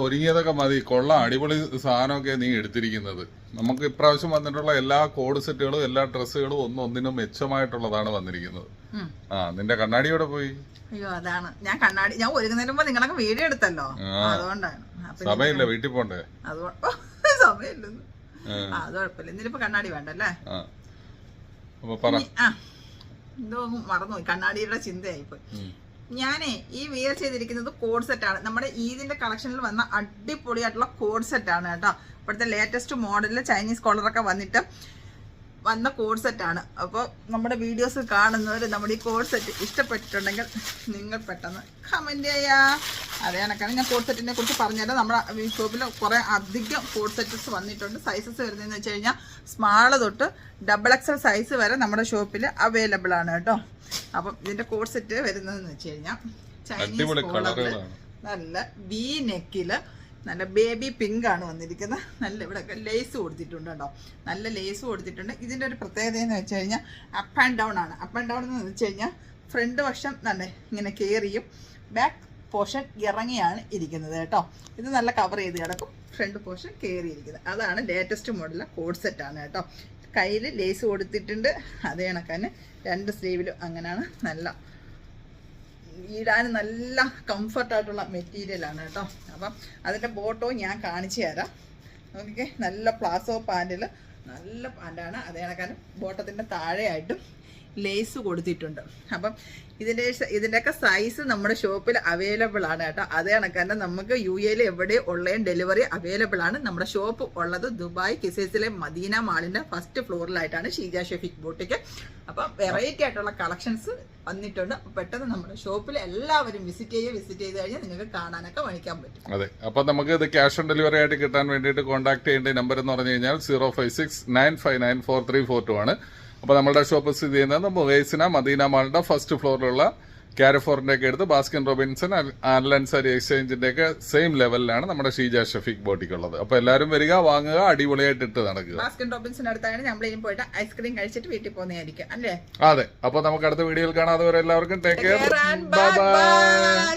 ഒരുങ്ങിയതൊക്കെ മതി. കൊള്ളാം, അടിപൊളി സാധനമൊക്കെ നീ എടുത്തിരിക്കുന്നത്. നമുക്ക് ഇപ്രാവശ്യം വന്നിട്ടുള്ള എല്ലാ കോഡ് സെറ്റുകളും എല്ലാ ഡ്രസ്സുകളും ഒന്നിനും മെച്ചമായിട്ടുള്ളതാണ് വന്നിരിക്കുന്നത്. നിന്റെ കണ്ണാടിയോടെ പോയി? അയ്യോ അതാണ് ഞാൻ കണ്ണാടി ഞാൻ ഒരുങ്ങുന്നതിന് മുമ്പ് നിങ്ങളൊക്കെ വീഡിയോ എടുത്തല്ലോ, അതുകൊണ്ടാണ്. സമയമില്ല, വീട്ടിൽ പോണ്ടേ? അതുകൊണ്ട് സമയമില്ലെന്ന്. അത് കുഴപ്പമില്ല. എന്നിട്ടിപ്പോ കണ്ണാടി വേണ്ടല്ലേ? എന്തോ മറന്നുപോയി, കണ്ണാടിയുടെ ചിന്തയായിപ്പോയി. ഞാനേ ഈ വിയർ ചെയ്തിരിക്കുന്നത് കോഡ് സെറ്റാണ്. നമ്മുടെ ഈദിന്റെ കളക്ഷനിൽ വന്ന അടിപൊളിയായിട്ടുള്ള കോഡ് സെറ്റാണ് കേട്ടോ. ഇപ്പോഴത്തെ ലേറ്റസ്റ്റ് മോഡലിൽ ചൈനീസ് കോളറൊക്കെ വന്നിട്ട് വന്ന കോഡ് സെറ്റാണ്. അപ്പോൾ നമ്മുടെ വീഡിയോസ് കാണുന്നവർ നമ്മുടെ ഈ കോഡ് സെറ്റ് ഇഷ്ടപ്പെട്ടിട്ടുണ്ടെങ്കിൽ നിങ്ങൾ പെട്ടെന്ന് കമൻറ്റ് ചെയ്യാ. അതേ കണക്കാണ് ഞാൻ കോഡ് സെറ്റിനെ കുറിച്ച് പറഞ്ഞുതരാം. നമ്മുടെ ഷോപ്പിൽ കുറേ അധികം കോഡ് സെറ്റ്സ് വന്നിട്ടുണ്ട്. സൈസസ് വരുന്നതെന്ന് വെച്ച് കഴിഞ്ഞാൽ സ്മാള് തൊട്ട് XXL സൈസ് വരെ നമ്മുടെ ഷോപ്പിൽ അവൈലബിൾ ആണ് കേട്ടോ. അപ്പം ഇതിന്റെ കോഡ് സെറ്റ് വരുന്നതെന്ന് വെച്ച് കഴിഞ്ഞാൽ ചൈനീസ് കോളറിൽ നല്ല വി നെക്കില് നല്ല ബേബി പിങ്ക് ആണ് വന്നിരിക്കുന്നത്. നല്ല ഇവിടെ ലേസ് കൊടുത്തിട്ടുണ്ട് കേട്ടോ, നല്ല ലേസ് കൊടുത്തിട്ടുണ്ട്. ഇതിൻ്റെ ഒരു പ്രത്യേകത എന്ന് വെച്ച് കഴിഞ്ഞാൽ അപ്പ് ആൻഡ് ഡൗൺ ആണ്. അപ്പ് ആൻഡ് ഡൗൺ എന്ന് വെച്ച് കഴിഞ്ഞാൽ ഫ്രണ്ട് വശം നല്ല ഇങ്ങനെ കയറിയും ബാക്ക് പോർഷൻ ഇറങ്ങിയാണ് ഇരിക്കുന്നത് കേട്ടോ. ഇത് നല്ല കവർ ചെയ്ത് കിടക്കും, ഫ്രണ്ട് പോർഷൻ കയറിയിരിക്കുന്നത്. അതാണ് ലേറ്റസ്റ്റ് മോഡലിലെ കോഡ് സെറ്റാണ് കേട്ടോ. കയ്യിൽ ലേസ് കൊടുത്തിട്ടുണ്ട്, അതേ കണക്കാന് രണ്ട് സ്ലീവിലും അങ്ങനെയാണ്. നല്ല ഇടാൻ നല്ല കംഫർട്ടായിട്ടുള്ള മെറ്റീരിയലാണ് കേട്ടോ. അപ്പം അതിൻ്റെ ബോട്ടോ ഞാൻ കാണിച്ചു തരാം. നോക്കിക്കേ, നല്ല പ്ലാസോ പാൻറ്റിൽ നല്ല പാൻറ്റാണ്. അതേ കണക്കാന് ബോട്ടത്തിൻ്റെ താഴെയായിട്ടും ലേസ് കൊടുത്തിട്ടുണ്ട്. അപ്പം ഇതിൻ്റെയൊക്കെ സൈസ് നമ്മുടെ ഷോപ്പിൽ അവൈലബിൾ ആണ് കേട്ടോ. അതേ കണക്കാന്നെ നമുക്ക് UAE എവിടെ ഓൺലൈൻ ഡെലിവറി അവൈലബിൾ ആണ്. നമ്മുടെ ഷോപ്പ് ഉള്ളത് ദുബായ് കിസൈസിലെ മദീന മാളിൻ്റെ ഫസ്റ്റ് ഫ്ലോറിലായിട്ടാണ് ഷീജ ഷെഫീഖ് ബോട്ടിക്ക്. അപ്പം വെറൈറ്റി ആയിട്ടുള്ള കളക്ഷൻസ് വന്നിട്ടുണ്ട്. പെട്ടെന്ന് നമ്മുടെ ഷോപ്പിൽ എല്ലാവരും വിസിറ്റ് ചെയ്ത് കഴിഞ്ഞാൽ നിങ്ങൾക്ക് കാണാനൊക്കെ വണിക്കാൻ പറ്റും. അതെ, അപ്പൊ നമുക്ക് ഇത് ക്യാഷ് ഓൺ ഡെലിവറി ആയിട്ട് കിട്ടാൻ വേണ്ടിയിട്ട് കോൺടാക്ട് ചെയ്യേണ്ട നമ്പർ എന്ന് പറഞ്ഞു കഴിഞ്ഞാൽ 05695943442 ആണ്. അപ്പോൾ നമ്മുടെ ഷോപ്പ് സ്ഥിതി ചെയ്യുന്നത് മുവൈസിന മദീന മാളിന്റെ ഫസ്റ്റ് ഫ്ലോറിലുള്ള കാരഫോറിന്റെ ഒക്കെ അടുത്ത് ബാസ്കിൻ റോബിൻസൺ അൻസാരി എക്സ്ചേഞ്ചിന്റെ ഒക്കെ സെയിം ലെവലിലാണ് നമ്മുടെ ഷീജ ഷെഫീഖ് ബോട്ടിക്ക് ഉള്ളത്. അപ്പൊ എല്ലാവരും വരിക, വാങ്ങുക, അടിപൊളിയായിട്ട് ഇട്ട് നടക്കുക. ബാസ്കിൻ റോബിൻസൺ അടുത്താണ് നമ്മൾ ഇനി പോയിട്ട് ഐസ്ക്രീം കഴിച്ചിട്ട് വീട്ടിൽ പോകുന്നതായിരിക്കും അല്ലേ? അതെ, അപ്പൊ നമുക്ക് അടുത്ത വീഡിയോയിൽ കാണാതെ വരെ എല്ലാവർക്കും ടേക്ക് കെയർ, ബൈ ബൈ.